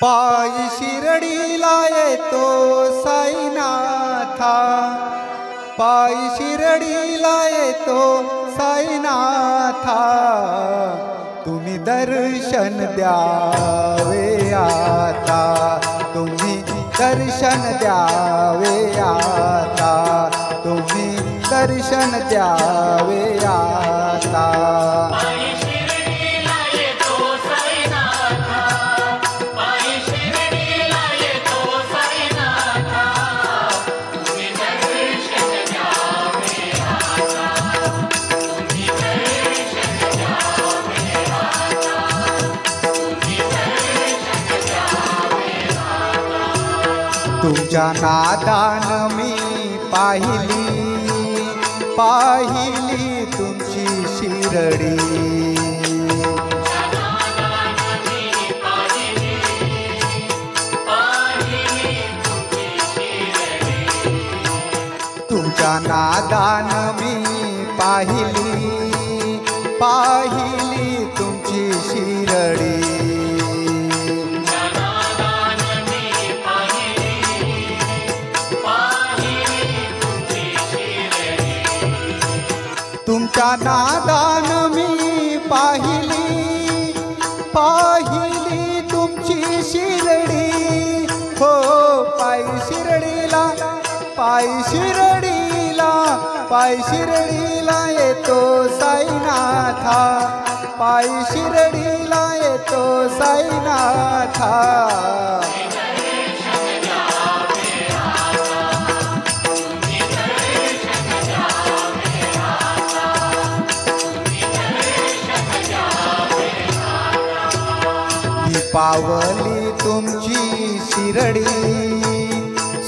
पायी शिर्डीला येतो साईनाथा, पायी शिर्डीला येतो साईनाथा, तुम्ही दर्शन द्यावे आता, तुम्ही दर्शन द्यावे आता, तुम्ही दर्शन द्यावे आता। तुझ्या नादान मी पाहिली, पाहिली तुमची शिर्डी, तुझ्या नादान मी पाहिली, पाहिली तुमची शिर्डी, तुमच्या नादान मी पाहिली, पाहिली तुमची शिर्डी, हो पायी शिर्डीला, पायी शिर्डीला, पायी शिर्डीला येतो साईनाथा, पायी शिर्डीला येतो साईनाथा। पावली तुमची शिर्डी,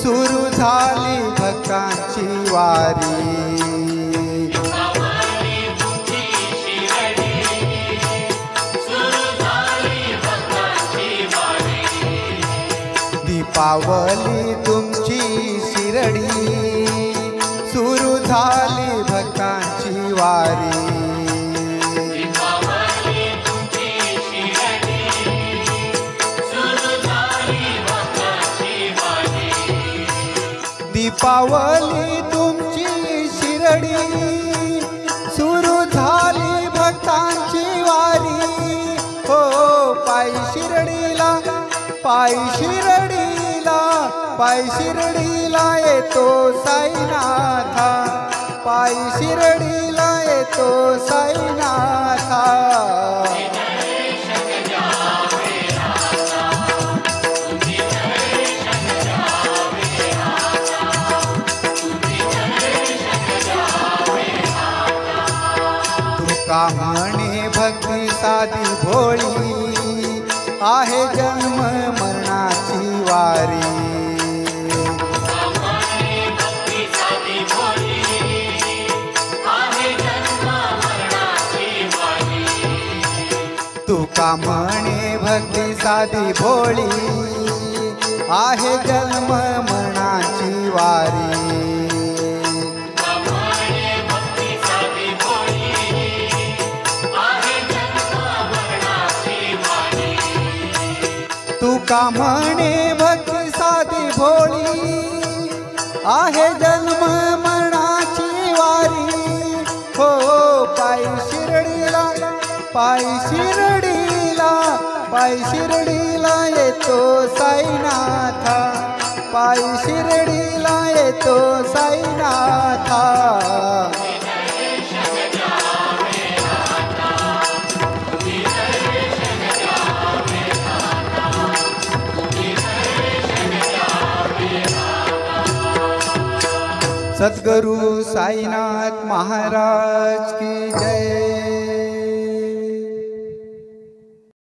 सुरू झाली भक्तांची वारी, दीपावली तुमची शिर्डी, सुरू झाली भक्तांची वारी, दीपावली तुमची शिर्डी, सुरू झाली भक्तांची वारी, हो पायी शिर्डीला, पायी शिर्डीला, पायी शिर्डीला येतो साईनाथा, पायी शिर्डीला येतो साईनाथा। तुका म्हणे भक्ती साधी भोळी, आहे जन्म मरणाची वारी, तुका म्हणे भक्ती साधी भोळी, आहे जन्म मरणाची वारी, तुका म्हणे भक्ती साधी भोळी, आहे जन्म मरणाची वारी, हो पायी शिर्डीला, पायी शिर्डीला, पायी शिर्डीला येतो साईनाथा, पायी शिर्डीला येतो साईनाथा। सद्गुरु साईनाथ महाराज की जय।